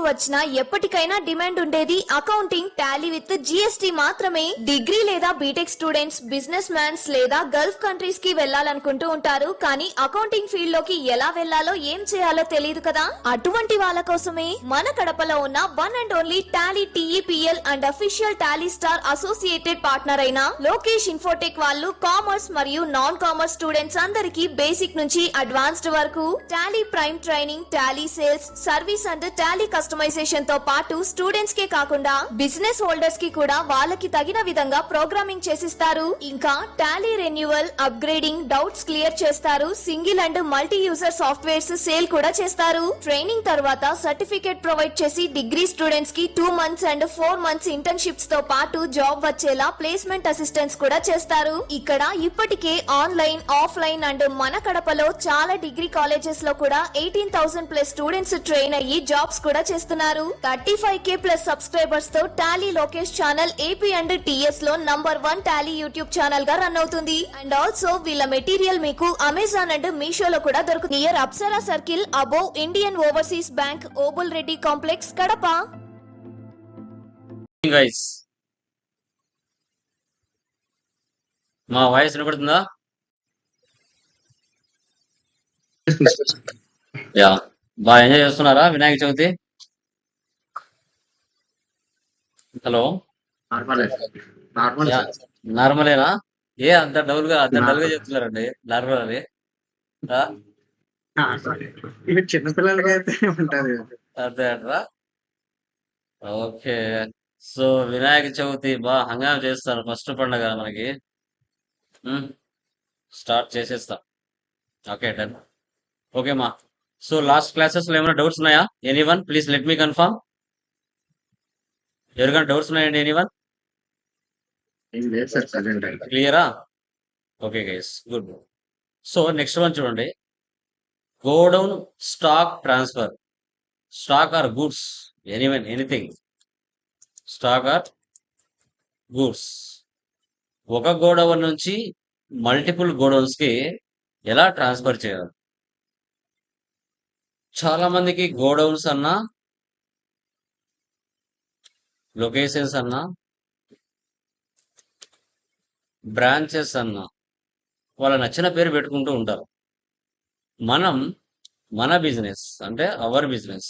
వచ్చినా ఎప్పటికైనా డిమాండ్ ఉండేది అకౌంటింగ్ టాలీ విత్ జిఎస్టి మాత్రమే. డిగ్రీ లేదా బీటెక్ స్టూడెంట్స్, బిజినెస్ మ్యాన్స్ లేదా గల్ఫ్ కంట్రీస్ కి వెళ్లాలనుకుంటూ ఉంటారు. కానీ అకౌంటింగ్ ఫీల్డ్ లోకి ఎలా వెళ్లాలో, ఏం చేయాలో తెలియదు కదా. అటువంటి వాళ్ళ కోసమే మన కడపలో ఉన్న one and only Tally TEPL and official Tally star associated partner అయిన లోకేష్ ఇన్ఫోటెక్ వాళ్ళు కామర్స్ మరియు నాన్ కామర్స్ స్టూడెంట్స్ అందరికీ బేసిక్ నుంచి అడ్వాన్స్డ్ వరకు Tally Prime training, Tally sales, service and Tally customization తో పాటు స్టూడెంట్స్ కే కాకుండా బిజినెస్ హోల్డర్స్ కి కూడా వాళ్ళకి తగిన విధంగా ప్రోగ్రామింగ్ చేసిస్తారు. ఇంకా Tally renewal, upgrading, doubts clear చేస్తారు. Single and multi user softwares sale కూడా చేస్తారు. ట్రైనింగ్ తర్వాత సర్టిఫికేట్ ప్రొవైడ్ చేసి డిగ్రీ స్టూడెంట్స్ కి 2 months అండ్ 4 months ఇంటర్న్షిప్స్ తో పాటు జాబ్ వచ్చేలా ప్లేస్మెంట్ అసిస్టెన్స్ కూడా చేస్తారు. ఇక్కడ ఇప్పటికే ఆన్లైన్, ఆఫ్లైన్ అండ్ మన కడపలో చాలా డిగ్రీ కాలేజెస్ లో కూడా 18,000+ స్టూడెంట్స్ ట్రైన్ అయ్యి జాబ్స్ కూడా చేస్తున్నారు. 35K+ సబ్స్క్రైబర్స్ తో Tally Lokesh channel AP and TS లో #1 టాలీ యూట్యూబ్ ఛానల్ గా రన్ అవుతుంది. అండ్ ఆల్సో వీళ్ళ మెటీరియల్ మీకు అమెజాన్ అండ్ మీషోలో కూడా దొరుకుతుంది. Near Apsara circle above Indian overseas bank, Obul Reddy complex, Kadapa. Guys, మా వాయిస్ వినపడుతుందా? యా, బాగా ఎంజాయ్ చేస్తున్నారా వినాయక చవితి? హలో, యా, నార్మలేనా? అంత డల్ గా చెప్తున్నారండి? నార్మల్ అని చిన్నపిల్లలకి అయితే ఉంటది. అంతే అంటారా? ఓకే. సో వినాయక చవితి బాగా హంగామా చేస్తారు. ఫస్ట్ పండగ మనకి. స్టార్ట్ చేసేస్తా. Okay, done. ఓకే మా. సో లాస్ట్ క్లాసెస్ లో ఏమైనా డౌట్స్ ఉన్నాయా? Anyone please let me confirm. ఎవరికైనా డౌట్స్ ఉన్నాయండి? ఎనీవన్ క్లియరా? Okay guys, good. So next one చూడండి. Godown stock transfer. Stock or goods, anything. Stock or goods ఒక గోడౌన్ నుంచి మల్టిపుల్ గోడౌన్స్ కి ఎలా ట్రాన్స్ఫర్ చేయాలి? చాలా మందికి గోడౌన్స్ అన్నా, లొకేషన్స్ అన్నా, బ్రాంచెస్ అన్నా వాళ్ళ నచ్చిన పేరు పెట్టుకుంటూ ఉంటారు. మనం మన బిజినెస్ అంటే అవర్ బిజినెస్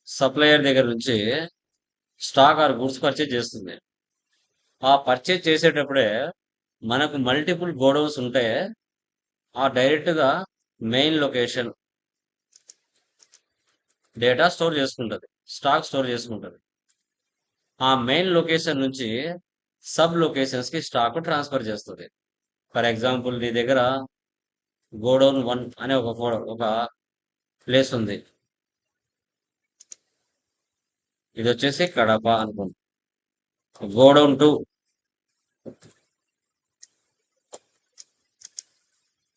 సప్లయర్ దగ్గర నుంచి స్టాక్ ఆర్ గుడ్స్ పర్చేజ్ చేస్తుంది. ఆ పర్చేజ్ చేసేటప్పుడే మనకు మల్టిపుల్ గోడౌన్స్ ఉంటే ఆ డైరెక్ట్గా మెయిన్ లొకేషన్ డేటా స్టోర్ చేసుకుంటుంది, స్టాక్ స్టోర్ చేసుకుంటుంది. ఆ మెయిన్ లొకేషన్ నుంచి సబ్ లొకేషన్స్కి స్టాక్ ట్రాన్స్ఫర్ చేస్తుంది. ఫర్ ఎగ్జాంపుల్, నీ దగ్గర గోడౌన్ 1 అనే ఒక ప్లేస్ ఉంది. ఇది వచ్చేసి కడప అనుకోండి. Godown 2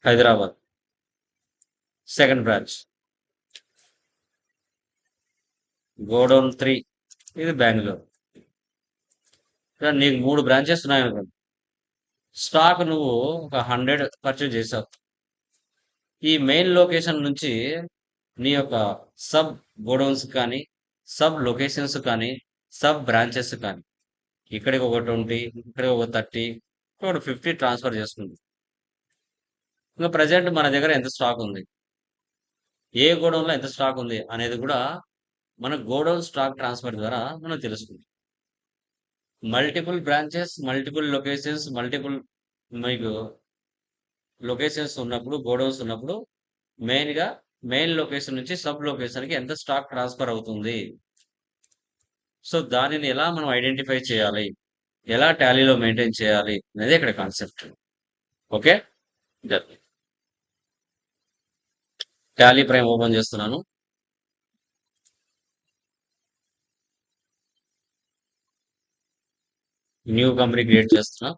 Hyderabad, second branch. Godown 3 ఇది బెంగళూరు. నీకు 3 బ్రాంచెస్ ఉన్నాయనుకోండి. స్టాక్ నువ్వు ఒక 100 పర్చేజ్ చేసావు. ఈ మెయిన్ లొకేషన్ నుంచి నీ యొక్క సబ్ గోడౌన్స్ కానీ, సబ్ లొకేషన్స్ కానీ, సబ్ బ్రాంచెస్ కానీ ఇక్కడికి ఒక 20, ఇక్కడికి ఒక 30, ఒక 50 ట్రాన్స్ఫర్ చేసుకుంది. ఇంకా ప్రజెంట్ మన దగ్గర ఎంత స్టాక్ ఉంది, ఏ గోడౌన్లో ఎంత స్టాక్ ఉంది అనేది కూడా మన గోడౌన్ స్టాక్ ట్రాన్స్ఫర్ ద్వారా మనం తెలుసుకుంటాం. మల్టిపుల్ బ్రాంచెస్, మల్టిపుల్ లొకేషన్స్, మీకు లొకేషన్స్ ఉన్నప్పుడు, గోడౌన్స్ ఉన్నప్పుడు మెయిన్గా మెయిన్ లొకేషన్ నుంచి సబ్ లొకేషన్కి ఎంత స్టాక్ ట్రాన్స్ఫర్ అవుతుంది. సో దానిని ఎలా మనం ఐడెంటిఫై చేయాలి, ఎలా టాలీలో మెయింటైన్ చేయాలి అనేది ఇక్కడ concept. Okay, Tally prime open చేస్తున్నాను. న్యూ కంపెనీ క్రియేట్ చేస్తున్నా.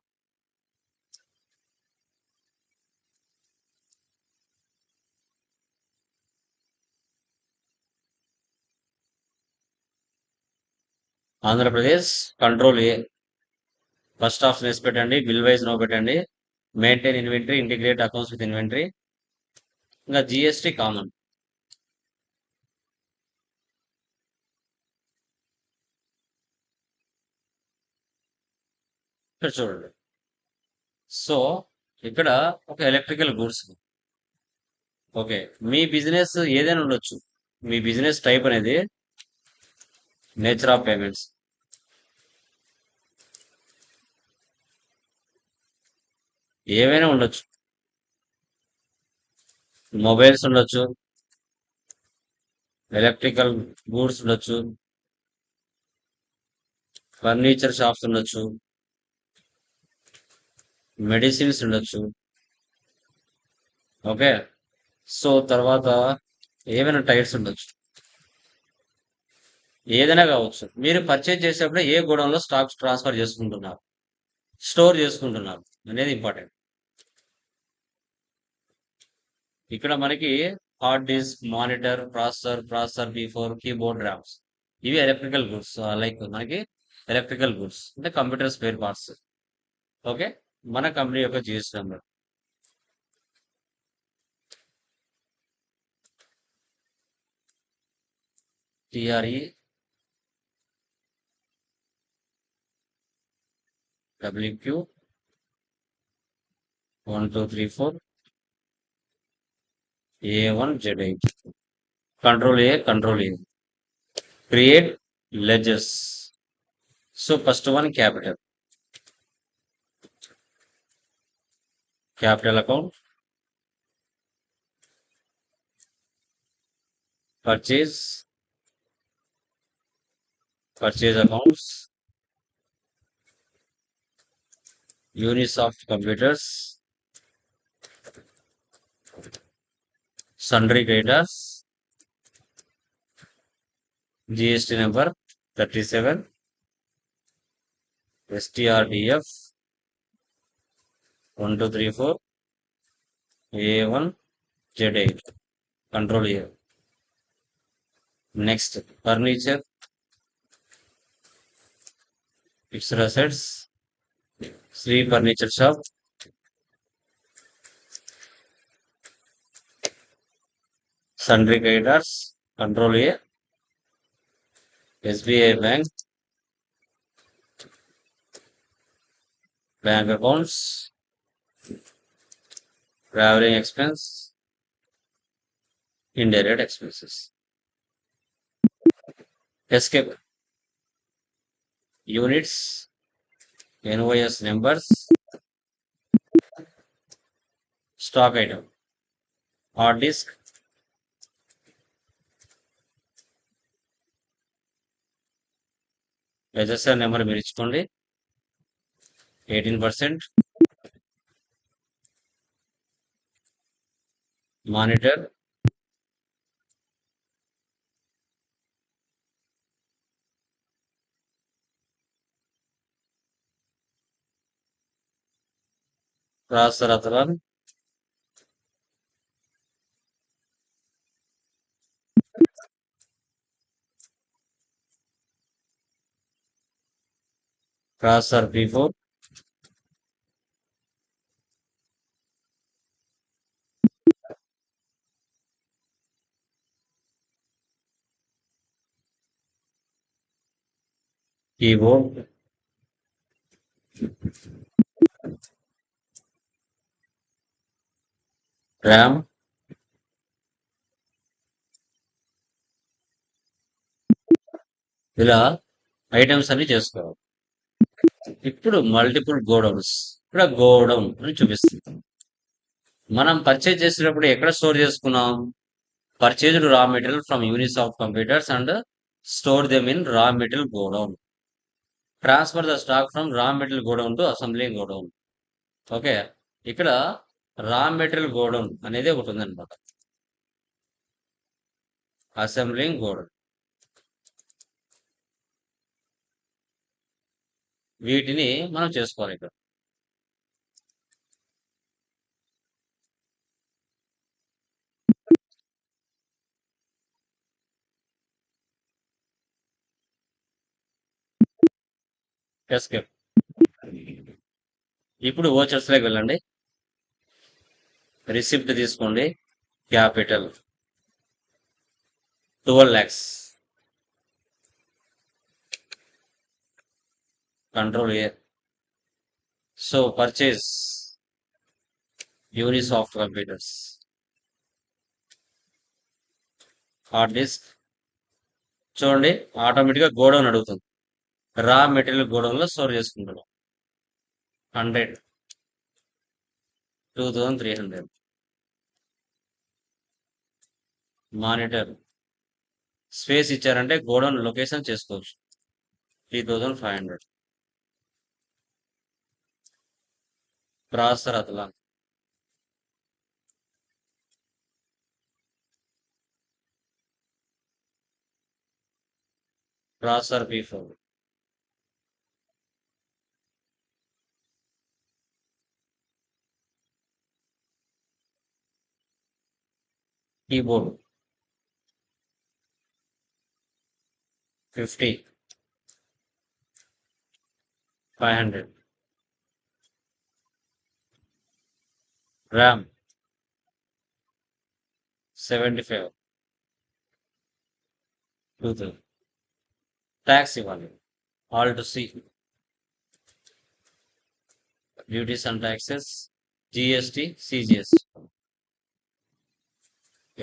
Andhra Pradesh, control A, first option వేసి పెట్టండి. బిల్ వైజ్ నో పెట్టండి. Maintain inventory, integrate accounts with inventory, ఇంకా జిఎస్టి కామన్. ఇక్కడ చూడండి. సో ఇక్కడ ఒక ఎలక్ట్రికల్ గూడ్స్. ఓకే, మీ బిజినెస్ ఏదైనా ఉండొచ్చు. మీ బిజినెస్ టైప్ అనేది నేచర్ ఆఫ్ పేమెంట్స్. ఏవైనా ఉండొచ్చు. మొబైల్స్ ఉండొచ్చు, ఎలక్ట్రికల్ గూడ్స్ ఉండొచ్చు, ఫర్నిచర్ షాప్స్ ఉండొచ్చు, మెడిసిన్స్ ఉండొచ్చు. ఓకే, సో తర్వాత ఏమైనా టైర్స్ ఉండొచ్చు. ఏదైనా కావచ్చు. మీరు పర్చేజ్ చేసేటప్పుడు ఏ గోడౌన్లో స్టాక్ ట్రాన్స్ఫర్ చేసుకుంటున్నారు, స్టోర్ చేసుకుంటున్నారు అనేది ఇంపార్టెంట్. ఇక్కడ మనకి hard disk, monitor, processor B4, keyboard, rams, ఇవి ఎలక్ట్రికల్ గూడ్స్. లైక్ మనకి ఎలక్ట్రికల్ గూడ్స్ అంటే కంప్యూటర్ స్పేర్ పార్ట్స్. ఓకే, మన కంపెనీ యొక్క GST number TRE WQ 1234 A1Z8. Control A, Control A. Create ledgers. So first one, capital account, purchase accounts, Unisoft computers, sundry creditors, GST number 37, STRDF 1234 A1Z8. Control here. Next, furniture, fixed assets, Sri Furniture Shop, sundry creditors, Control A, SBI Bank, bank accounts, traveling expense, indirect expenses. Escape, units, invoice numbers, stock item, hard disk, SSR number మీరు ఇచ్చుకోండి 18%. Monitor, processor Athlon, processor B4, keyboard, RAM, ఇలా items అన్ని చేసుకోవాలి. ఇప్పుడు multiple godowns, ఇక్కడ godown అని చూపిస్తుంది. మనం పర్చేజ్ చేసేటప్పుడు ఎక్కడ స్టోర్ చేసుకున్నాం? Purchased raw material from Unisoft computers and store them in raw material godown. Transfer the stock from raw material godown to assembling godown. Okay, ఇక్కడ రా మెటీరియల్ గోడౌన్ అనేది ఒకటి ఉందన్నమాట. అసెంబ్లింగ్ గోడౌన్, వీటిని మనం చేసుకోవాలి ఇక్కడ. ఎస్కేప్. ఇప్పుడు ఓచర్స్ లోకి వెళ్ళండి. రిసిప్ట్ తీసుకోండి. Capital 12 lakhs. Control A. So purchase Unisoft computers. Hard disk చూడండి, ఆటోమేటిక్గా గోడౌన్ అడుగుతుంది. రా మెటీరియల్ గోడౌన్ లో స్టోర్ చేసుకుంటాడు. 100, 2300. మానిటర్ స్పేస్ ఇచ్చారంటే గోడౌన్ లొకేషన్ చేసుకోవచ్చు. 3500. Processor Athlon processor P4. Keyboard 50, 500. RAM 75, 2000. Tax ఇవ్వాలి. Alt C. Duties and taxes GST CGST.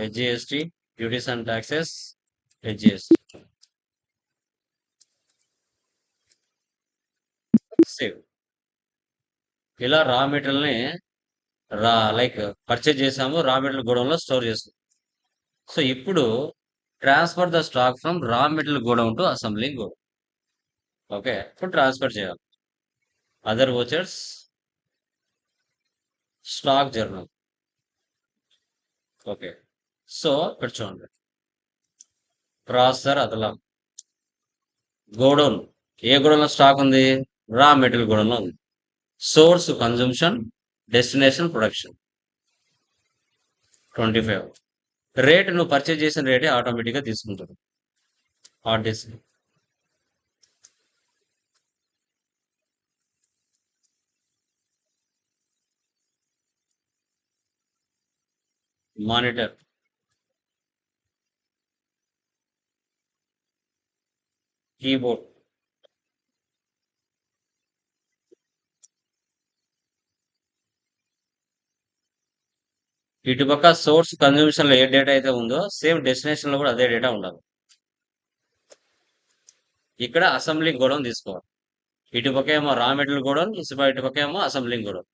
HGST duties and taxes HGST. Save. ఇలా రా మెటీరియల్ని లైక్ పర్చేజ్ చేసాము, రా మెటీరియల్ గోడౌన్లో store చేస్తాం. So ఇప్పుడు transfer the stock from raw material godown to assembling godown. Okay, ఇప్పుడు transfer చేయాలి. Other vouchers, stock journal. Okay, so ఇక్కడ చూడండి, ప్రాసెసర్ అదలా గోడౌన్. ఏ గోడౌన్లో స్టాక్ ఉంది? రా మెటీరియల్ గోడౌన్లో ఉంది. Source consumption, destination production 25. Rate నువ్వు పర్చేజ్ చేసిన రేటే ఆటోమేటిక్గా తీసుకుంటుంది. హార్డ్ డిస్క్ మానిటర్ కీబోర్డ్ ఇటుపక్క సోర్స్ కన్జంప్షన్ లో ఏ డేటా అయితే ఉందో సేమ్ డెస్టినేషన్ లో కూడా అదే డేటా ఉండాలి. ఇక్కడ అసెంబ్లింగ్ గోడౌన్ తీసుకోవాలి. ఇటుపక్క ఏమో రా మెటీరియల్ గోడౌన్, ఇటుపక్క ఏమో assembling godown.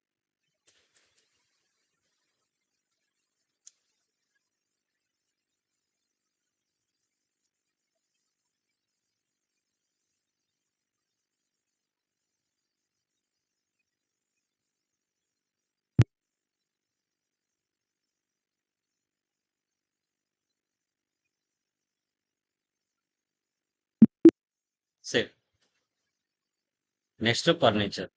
Same. Next furniture.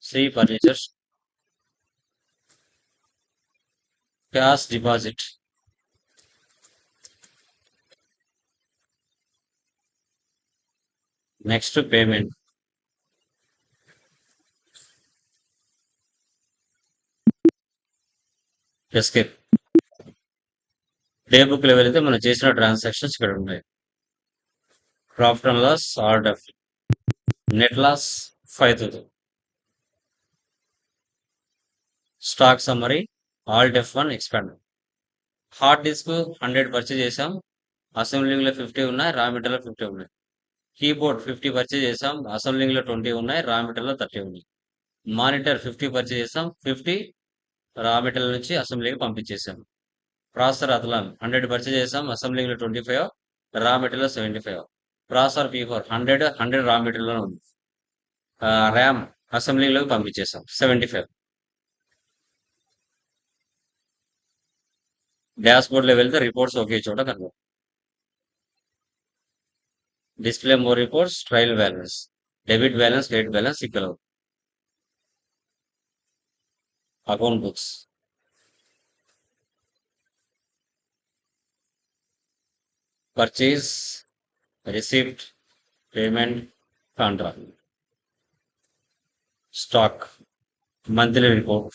Shri furnitures cash deposit. Next payment. Escape. Day book level అయితే మనం చేసిన ట్రాన్సాక్షన్స్ ఇక్కడ ఉన్నాయి. Profit and loss alt F. Net loss 5000. Stock summary alt F 1 expand. Hard disk 100 purchase చేసాం, assembling లో 50 ఉన్నాయి, raw material లో 50 ఉన్నాయి. కీబోర్డ్ 50 పర్చేజ్ చేసాం, అసెంబ్లింగ్ లో 20 ఉన్నాయి, రా మెటీరియల్ లో 30 ఉన్నాయి. మానిటర్ 50 పర్చేజ్ చేసాం, 50 రా మెటీరియల్ నుంచి అసెంబ్లీకి పంపించేసాం. ప్రాసెసర్ అతలాన్ 100 పర్చేజ్ చేసాం, అసెంబ్లింగ్ లో 25, raw material 75. Processor P4 100 raw material లో ఉంది. ర్యామ్ అసెంబ్లీలోకి పంపించేసాం 75. డాష్ బోర్డ్ లో వెళ్తే రిపోర్ట్స్ ఒకే చోట కనబడతాయి. Display more reports, trial balance, debit balance, credit balance ఇక్కడ అవుతుంది. Account books. Purchase, receipt, payment, contract, stock, monthly report,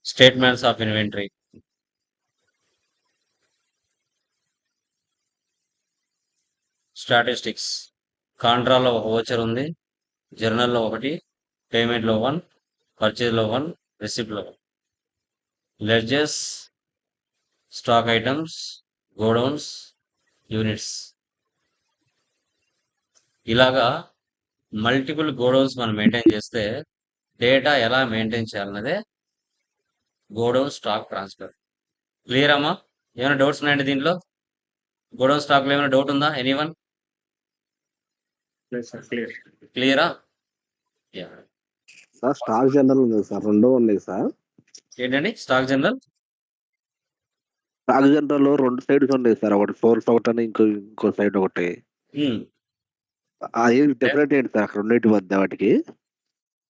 statements of inventory, statistics. కాంట్రాలో ఒక ఓచర్ ఉంది, జర్నల్లో ఒకటి, పేమెంట్లో 1, పర్చేజ్లో 1, రిసిప్ట్లో 1. Ledgers, stock items, godowns, units. ఇలాగా మల్టిపుల్ గోడౌన్స్ మనం మెయింటైన్ చేస్తే డేటా ఎలా మెయింటైన్ చేయాలన్నదే గోడౌన్ స్టాక్ ట్రాన్స్ఫర్. క్లియర్ అమ్మా? ఏమైనా డౌట్స్ ఉన్నాయండి దీంట్లో? గోడౌన్ స్టాక్లో ఏమైనా డౌట్ ఉందా ఎనీవన్? క్లియర్. క్లియరా? యా. సార్ స్టాక్ జనరల్ ఉంది సార్, రెండో ఉన్నాయి సార్. ఏంటండి స్టాక్ జనరల్? స్టాక్ జనరల్ రెండు సైడ్స్ ఉన్నాయి సార్, ఒకటి సోర్స్ ఒకటి అని ఇంకో సైడ్ ఒకటి. అది డిఫరెంట్ ఏంటి సార్ రెండింటి మధ్య వాటికి?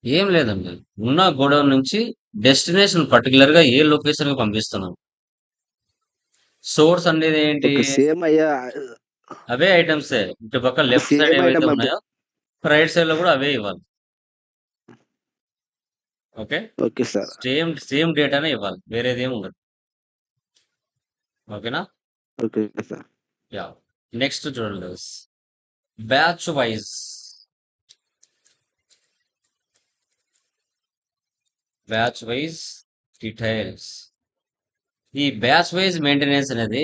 ఏం లేదండి, ఉన్న గోడౌన్ నుంచి డెస్టినేషన్ పర్టికులర్ గా ఏ లొకేషన్ కి పంపిస్తున్నాం. సోర్స్ అనేది ఏంటి? సేమ్ అయ్యా, అవే ఐటమ్స్. ఇటు పక్క లెఫ్ట్ సైడ్ సేమ్ ఏవైతే ఐటమ్ ఉన్నాయో రైట్ సైడ్ లో కూడా అవే ఇవ్వాలి. Okay, okay sir. సేమ్ డేటానే ఇవ్వాలి, వేరేది ఏమి ఉండదు. ఓకేనా? Okay sir. యా. నెక్స్ట్ చూడండి, batch wise. Batch wise details. ఈ బ్యాచ్ వైజ్ మెయింటెనెన్స్ అనేది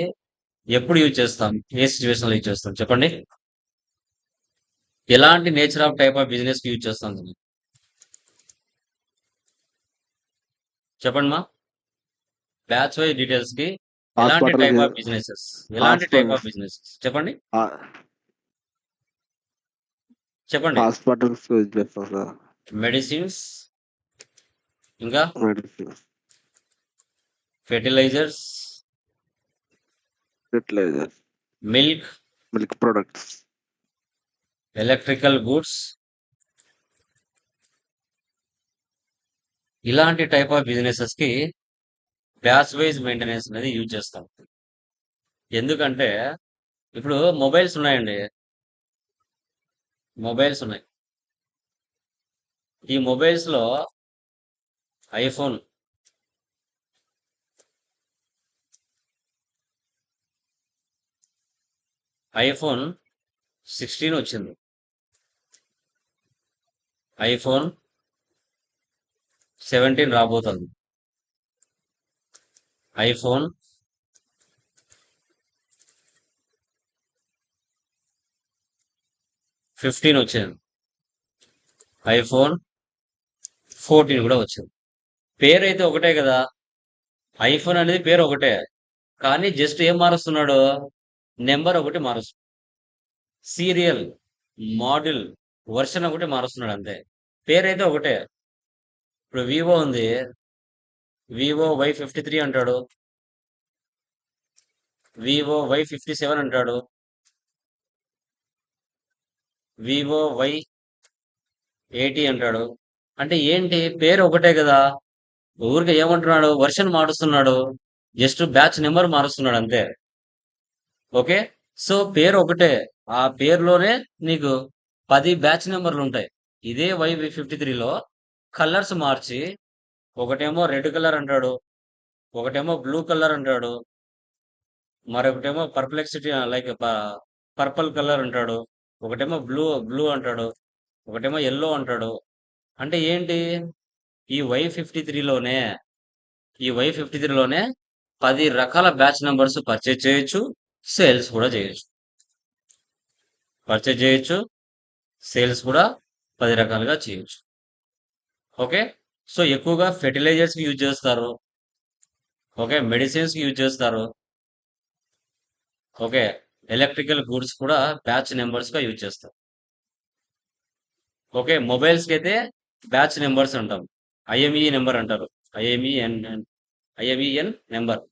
ఎప్పుడు యూజ్ చేస్తాం, ఏ సిచ్యువేషన్ లో యూజ్ చేస్తాం చెప్పండి? ఎలాంటి nature of type of business కి యూజ్ చేస్తాం చెప్పండి మా? బ్యాచ్ వైజ్ డీటెయిల్స్ కి ఎలాంటి టైప్ ఆఫ్ బిజినెసెస్, ఎలాంటి టైప్ ఆఫ్ బిజినెస్ చెప్పండి? చెప్పండి. హాస్పిటల్స్ యూజ్ చేస్తాం సార్. మెడిసిన్స్, ఇంకా medicines, fertilizers, fertilizers, milk, milk products, electrical goods. ఇలాంటి టైప్ ఆఫ్ బిజినెసెస్ కి బ్యాచ్ వైజ్ మెయింటెనెన్స్ అనేది యూజ్ చేస్తాం. ఎందుకంటే ఇప్పుడు మొబైల్స్ ఉన్నాయండి, మొబైల్స్ ఉన్నాయి. ఈ మొబైల్స్ లో ఐఫోన్, ఐఫోన్ 16 వచ్చింది, ఐఫోన్ 17 రాబోతుంది, ఐఫోన్ 15 వచ్చింది, ఐఫోన్ 14 కూడా వచ్చింది. పేరు అయితే ఒకటే కదా, ఐఫోన్ అనేది పేరు ఒకటే, కానీ జస్ట్ ఏం మారుస్తున్నాడు, నెంబర్ ఒకటి మారుస్తున్నాడు, సీరియల్, మోడల్, వర్షన్ ఒకటి మారుస్తున్నాడు అంతే. పేరైతే ఒకటే. ఇప్పుడు వివో ఉంది, వివో Y53 అంటాడు, వివో Y57 అంటాడు, వివో Y80 అంటాడు. అంటే ఏంటి, పేరు ఒకటే కదా, ఊరికి ఏమంటున్నాడు, వర్షన్ మారుస్తున్నాడు, జస్ట్ బ్యాచ్ నెంబర్ మారుస్తున్నాడు అంతే. ఓకే, సో పేరు ఒకటే, ఆ పేరులోనే నీకు 10 బ్యాచ్ నెంబర్లు ఉంటాయి. ఇదే Y53లో కలర్స్ మార్చి ఒకటేమో రెడ్ కలర్ అంటాడు, ఒకటేమో బ్లూ కలర్ అంటాడు, మరొకటేమో పర్ప్లెక్సిటీ లైక్ పర్పుల్ కలర్ అంటాడు, ఒకటేమో బ్లూ బ్లూ అంటాడు, ఒకటేమో ఎల్లో అంటాడు. అంటే ఏంటి, ఈ Y53లోనే 10 రకాల బ్యాచ్ నెంబర్స్ పర్చేజ్ చేయొచ్చు, సేల్స్ కూడా చేయొచ్చు. పర్చేజ్ చేయొచ్చు, సేల్స్ కూడా 10 రకాలుగా చేయొచ్చు. ఓకే, సో ఎక్కువగా ఫెర్టిలైజర్స్ కి యూజ్ చేస్తారు, ఓకే, మెడిసిన్స్ కి యూజ్ చేస్తారు, ఓకే, ఎలక్ట్రికల్ గూడ్స్ కూడా బ్యాచ్ నెంబర్స్ గా యూజ్ చేస్తారు. ఓకే, మొబైల్స్ కి అయితే బ్యాచ్ నెంబర్స్ అంటాం, ఐఎంఈ నెంబర్ అంటారు, ఐఎంఈఎన్ నెంబర్.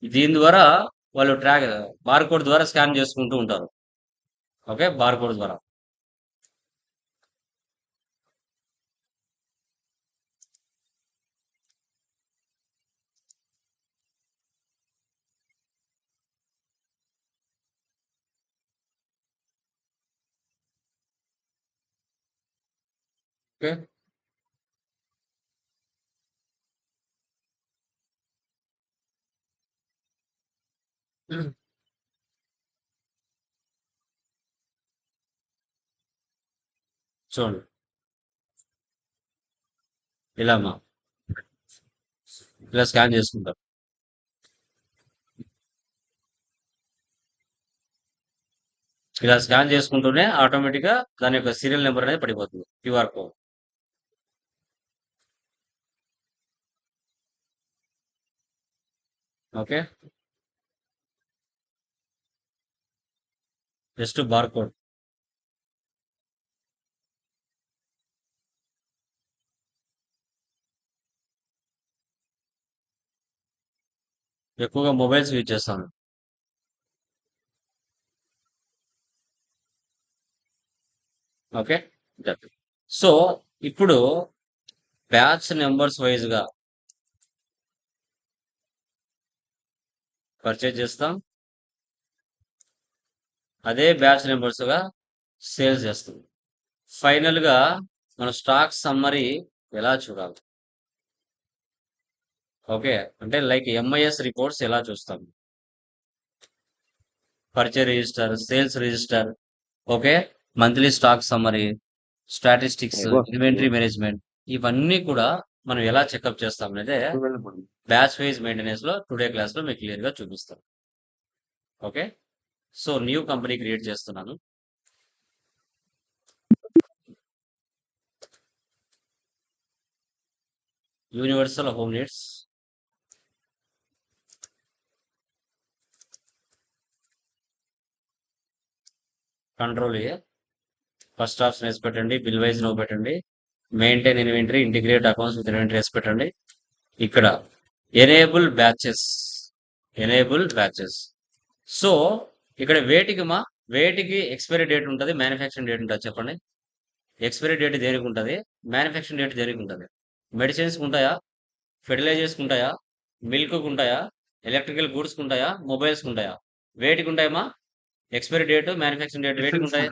దీని ద్వారా వాళ్ళు బార్కోడ్ ద్వారా స్కాన్ చేసుకుంటూ ఉంటారు. ఓకే, బార్కోడ్ ద్వారా. ఓకే. చూడండి ఇలా అమ్మా, ఇలా స్కాన్ చేసుకుంటారు. ఇలా స్కాన్ చేసుకుంటూనే ఆటోమేటిక్ గా దాని యొక్క సీరియల్ నెంబర్ అనేది పడిపోతుంది, QR code. Okay, just barcode. ఎక్కువగా మొబైల్స్ యూజ్ చేస్తాను. ఓకే, సో ఇప్పుడు బ్యాచ్ నెంబర్స్ వైజ్ గా పర్చేజ్ చేస్తాం, అదే బ్యాచ్ నెంబర్స్ గా సేల్స్ చేస్తాం. ఫైనల్ గా మన స్టాక్ సమ్మరీ ఎలా చూడాలి? ఓకే, అంటే లైక్ ఎంఐఎస్ రిపోర్ట్స్ ఎలా చూస్తాం? Purchase register, sales register, okay, monthly stock summary, statistics, inventory management, ఇవన్నీ కూడా మనం ఎలా చెకప్ చేస్తాం అనేది బ్యాచ్ వైజ్ మెయింటెనెన్స్ లో టుడే క్లాస్ లో మీకు క్లియర్ గా చూపిస్తాం. Okay, so new company create చేస్తున్నాను. Universal home needs, control A, first option వేసి పెట్టండి, బిల్ వైజ్ నో పెట్టండి, maintain inventory, integrate accounts with inventory వేసి పెట్టండి. ఇక్కడ enable batches, enable batches. So ఇక్కడ వేటికి ఎక్స్పైరీ డేట్ ఉంటుంది, మ్యానుఫ్యాక్చరింగ్ డేట్ ఉంటుంది చెప్పండి. ఎక్స్పైరీ డేట్ దేనికి ఉంటుంది, మ్యానుఫ్యాక్చరింగ్ డేట్ దేనికి ఉంటుంది? మెడిసిన్స్ ఉంటాయా, ఫెర్టిలైజర్స్ ఉంటాయా, మిల్క్ ఉంటాయా, ఎలక్ట్రికల్ గూడ్స్ ఉంటాయా, మొబైల్స్ ఉంటాయా? వేటికి ఉంటాయమ్మా ఎక్స్పైరీ డేట్, మ్యానుఫ్యాక్చరింగ్ డేట్ వేటికి ఉంటాయి?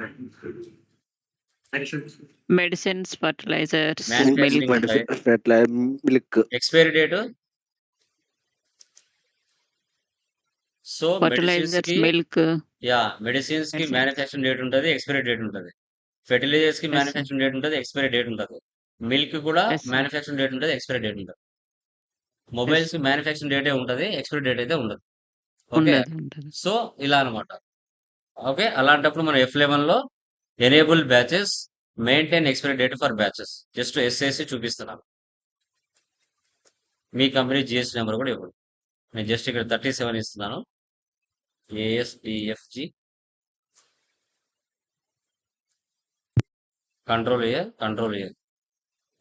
మెడిసిన్స్, ఫర్టిలైజర్స్, మ్యానుఫ్యాక్చరింగ్ మిల్క్, ఉంటాయి. Milk expiry date, so medicines fertilizers, కి మిల్క్. మెడిసిన్స్ కి Medicines. మ్యానుఫ్యాక్చరింగ్ డేట్ ఉంటుంది, ఎక్స్పైరీ డేట్ ఉంటుంది. ఫెర్టిలైజర్స్ కి Yes, sir. మ్యానుఫ్యాక్చరింగ్ డేట్ ఉంటుంది, ఎక్స్పైరీ డేట్ ఉంటుంది. మిల్క్ కూడా Yes, sir. మ్యానుఫ్యాక్చరింగ్ డేట్ ఉంటుంది, ఎక్స్పైరీ డేట్ ఉంటుంది. Yes, మొబైల్స్ కి sir. మ్యానుఫ్యాక్చరింగ్ డేటే ఉంటుంది, ఎక్స్పైరీ డేట్ అయితే ఉండదు. ఓకే, ఉండదు. సో ఇలా అన్నమాట. ఓకే, అలాంటప్పుడు మనం F11 లో enable batches, maintain expiry date for batches, just SAC చూపిస్తున్నాను. మీ కంపెనీ జిఎస్టీ నెంబర్ కూడా ఇవ్వండి. నేను జస్ట్ ఇక్కడ 37 ఇస్తున్నాను, ASDFG, కంట్రోల్ ఏ.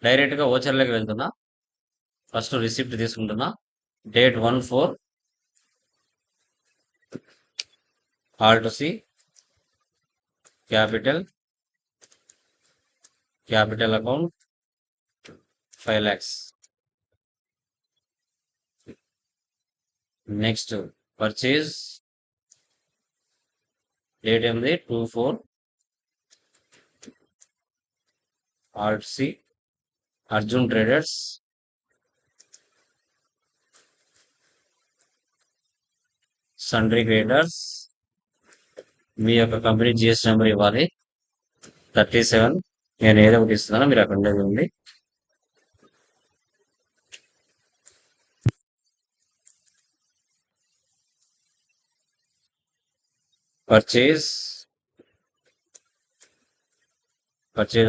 డైరెక్ట్ గా ఓచర్లోకి వెళ్తున్నా. ఫస్ట్ రిసిప్ట్ తీసుకుంటున్నా, date 1/4, alt to C, capital account 5 lakhs. Next purchase, date ఏంది 2/4, alt to C, Arjun traders, sundry creditors. మీ యొక్క కంపెనీ జిఎస్టీ నెంబర్ ఇవ్వాలి, 37. నేను ఏదో ఒకటి ఇస్తున్నాను, మీరు అక్కడ ఉండేది ఉంది. Purchase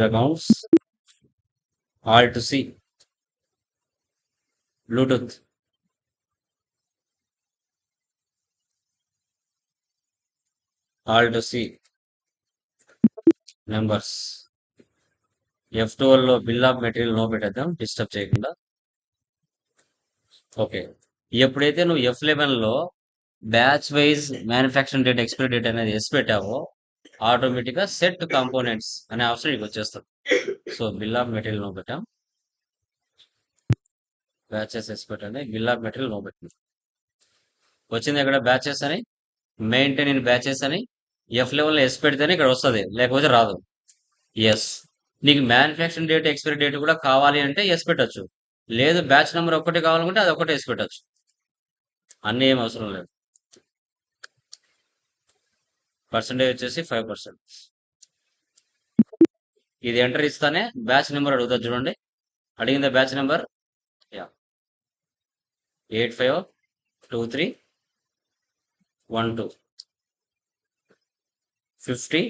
accounts, alt to C, bluetooth, alt to C numbers. F12 లో బిల్ ఆఫ్ మెటీరియల్ నో పెట్టేద్దాం, డిస్టర్బ్ చేయకుండా. ఓకే, ఎప్పుడైతే నువ్వు F11లో batch wise manufacturing date expiry date అనేది ఎస్ పెట్టావో ఆటోమేటిక్గా సెట్ కాంపోనెంట్స్ అనే ఆప్షన్ నీకు వచ్చేస్తుంది. So bill of material no పెట్టాం, బ్యాచెస్ ఎస్ పెట్టండి, బిల్ ఆఫ్ మెటీరియల్ నో పెట్టండి. వచ్చింది ఇక్కడ బ్యాచెస్ అని, మెయింటైన్ ఇన్ బ్యాచెస్ అని F11లో ఎస్ పెడితేనే ఇక్కడ వస్తుంది, లేకపోతే రాదు. ఎస్. నీకు మ్యానుఫ్యాక్చరింగ్ డేట్ ఎక్స్పైరీ డేట్ కూడా కావాలి అంటే ఎస్ పెట్టచ్చు. లేదు బ్యాచ్ నెంబర్ ఒక్కటి కావాలనుకుంటే అది ఒకటే ఎస్ పెట్టచ్చు. అన్నీ ఏం అవసరం లేదు. పర్సంటేజ్ వచ్చేసి 5%. ఇది ఎంటర్ ఇస్తానే బ్యాచ్ నెంబర్ అడుగుతుంది చూడండి. అడిగిందా batch number? Yeah 852312 50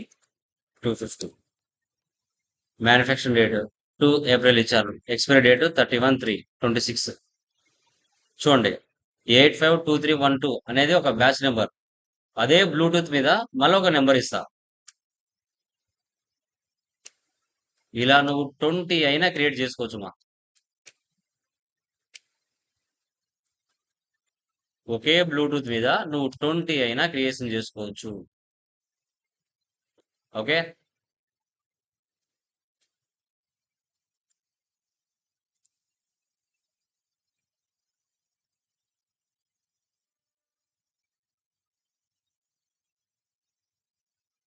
250. Manufacturing date 2 April ఇచ్చారు, ఎక్స్పైరీ డేట్ 31/3/26. చూడండి 852312 అనేది ఒక బ్యాచ్ నెంబర్. అదే బ్లూటూత్ మీద మళ్ళీ ఒక నెంబర్ ఇస్తా. ఇలా నువ్వు 20 అయినా క్రియేట్ చేసుకోవచ్చు మా. ఒకే బ్లూటూత్ మీద నువ్వు 20 అయినా క్రియేషన్ చేసుకోవచ్చు. Okay.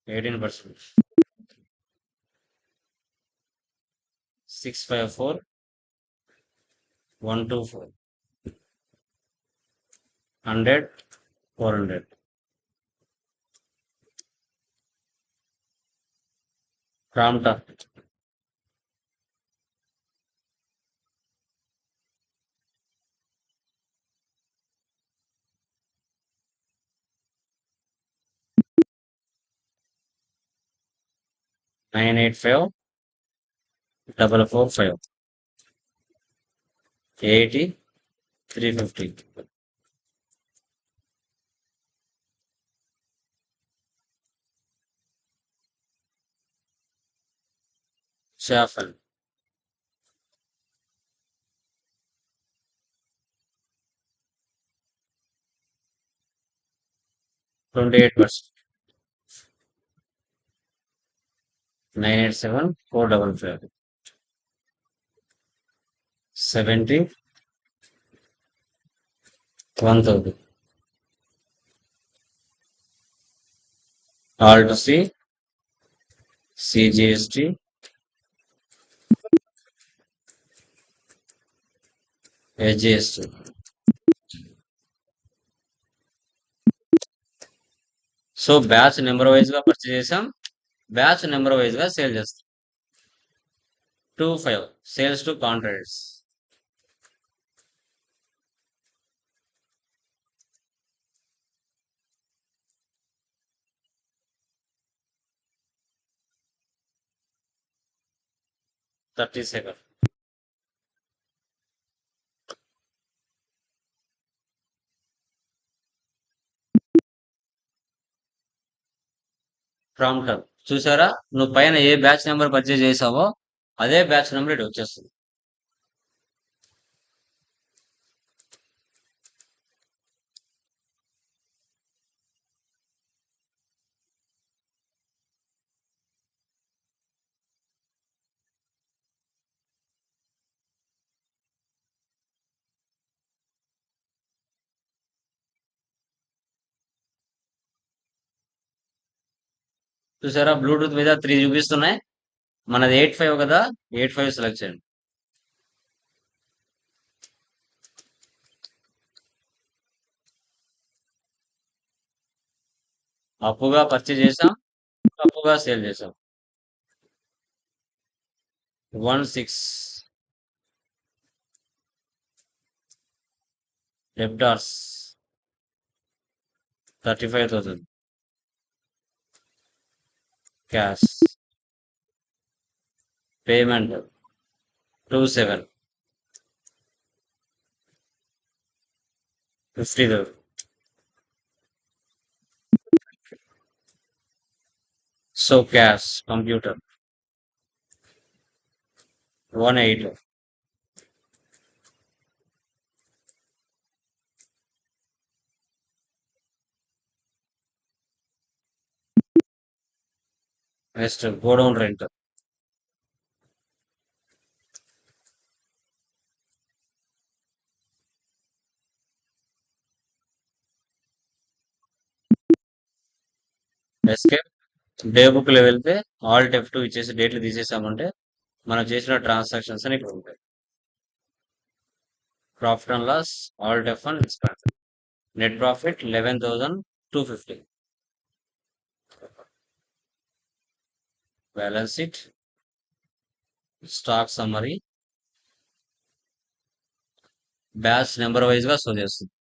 $18. 654 124 100 400. Ramta. Nine 8 5 4 4 5 80 350. Shuffle. 28%. 987 455. 70 130. Alt C CGST HGST. So batch number wise గా పర్చేజ్ చేసాం, బ్యాచ్ నెంబర్ వైజ్ గా సేల్ చేస్తాం. 25 సేల్స్ టు కాంట్రాక్ట్స్. $37. ప్రాంప్టర్ చూసారా, నువ్వు పైన ఏ బ్యాచ్ నెంబర్ పర్చేజ్ చేసావో అదే బ్యాచ్ నెంబర్ ఇటు వచ్చేస్తుంది. చూసారా బ్లూటూత్ మీద 3 చూపిస్తున్నాయి, మనది 85 కదా, 85 సెలెక్ట్ చేయండి. అప్పుగా పర్చేజ్ చేసాం, అప్పుగా సేల్ చేసాం. 16 డెబ్టార్స్ 35,000. Cash payment 27 50,000. So cash computer 18. Next godown rent. Escape. Day book లో వెళ్తే ఆల్ట్ F2 ఇచ్చేసి డేట్లు తీసేసామంటే మనం చేసిన ట్రాన్సాక్షన్స్ అని ఇక్కడ ఉంటాయి. Profit and loss, alt F1 expands. Net profit 11,250. Balance sheet, stock summary, batch number wise గా షో చేస్తుంది.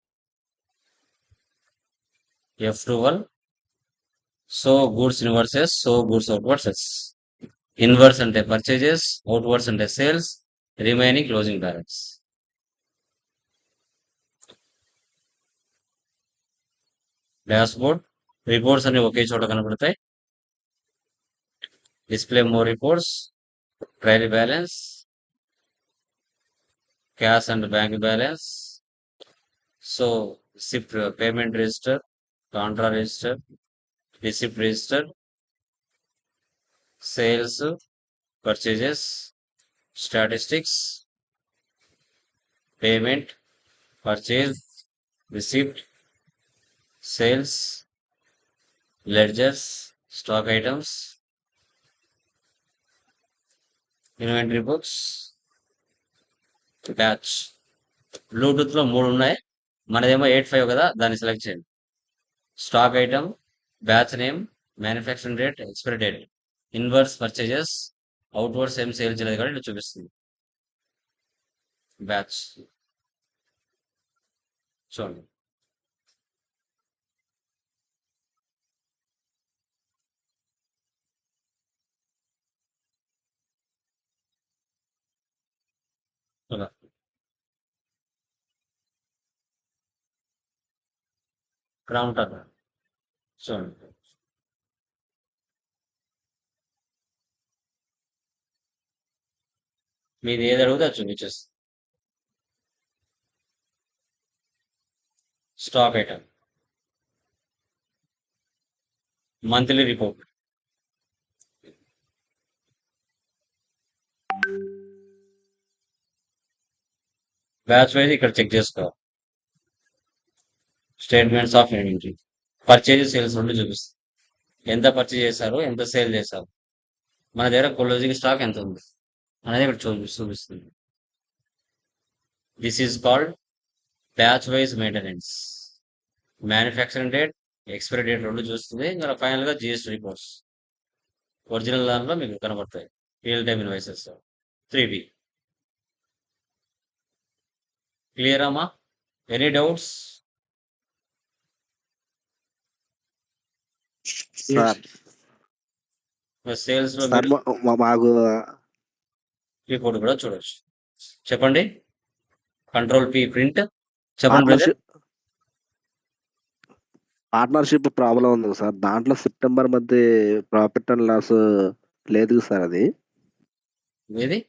F12 so goods inwards, so goods outwards. Inward అంటే పర్చేజెస్, అవుట్వర్స్ అంటే sales, remaining closing balance. Dashboard. Reports అన్ని ఒకే చోట కనబడతాయి. Display more reports, trial balance, cash and bank balance. So sip payment register, contra register, receipt register, sales, purchases, statistics, payment, purchase, receipt, sales, ledgers, stock items, inventory books, batch. Bluetooth లో 3 ఉన్నాయి, మనదేమో 85 కదా, దాన్ని select చేయండి. Stock item, batch name, manufacturing date, expiry date. Inverse purchases, outwards ఏం sale చేయలేదు కాబట్టి ఇట్లా చూపిస్తుంది. బ్యాచ్ చూడండి. ఇలా. ఇక్కడ ఉంటారు చూడండి. మీది ఏది అడిగితే అది చూపించేస్తుంది. Stock item, monthly report. Batch wise ఇక్కడ చెక్ చేసుకోవాలి. Statements of inventory, purchase sales నుండి చూపిస్తుంది. ఎంత పర్చేజ్ చేశారు, ఎంత సేల్ చేశారు, మన దగ్గర క్లోజింగ్ స్టాక్ ఎంత ఉంది అనేది ఇక్కడ చూపిస్తుంది. This is called batch wise maintenance. Manufacturing date, expiry date రెండు చూస్తుంది. ఇంకా ఫైనల్ గా జిఎస్టీ రిపోర్ట్స్ ఒరిజినల్ దానిలో మీకు కనబడతాయి. Real time invoices 3B. Clear అమ్మా? Any doubts? సార్ సేల్స్ లో సార్ మాకు రిపోర్ట్ కూడా చూడొచ్చు. చెప్పండి. Control P print. చెప్పండి బ్రదర్. పార్ట్నర్షిప్ ప్రాబ్లం ఉంది సార్. దాంట్లో సెప్టెంబర్ మధ్య ప్రాఫిట్ అండ్ లాస్ లేదు సార్. అది ఏది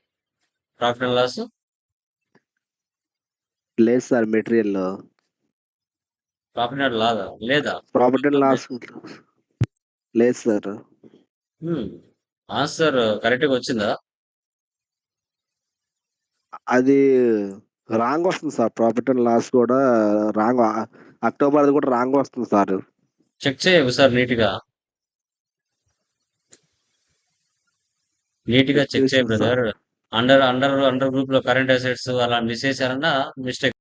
ప్రాఫిట్ అండ్ లాస్ లేదు సార్. మెటీరియల్ ప్రాఫిట్ అండ్ లాదా లేదా? ప్రాఫిట్ అండ్ లాస్ లేదు సార్. ఆన్సర్ కరెక్ట్ గా వచ్చిందా? అది రాంగ్ వస్తుంది సార్. ప్రాఫిట్ అండ్ లాస్ కూడా రాంగ్. అక్టోబర్ అది కూడా రాంగ్ వస్తుంది సార్. చెక్ చేయవు సార్ నీట్ గా చెక్ చేయ బ్రదర్. అండర్ గ్రూప్ లో కరెంట్ అసెట్స్ అలా మిస్ చేశారన్నా మిస్టేక్.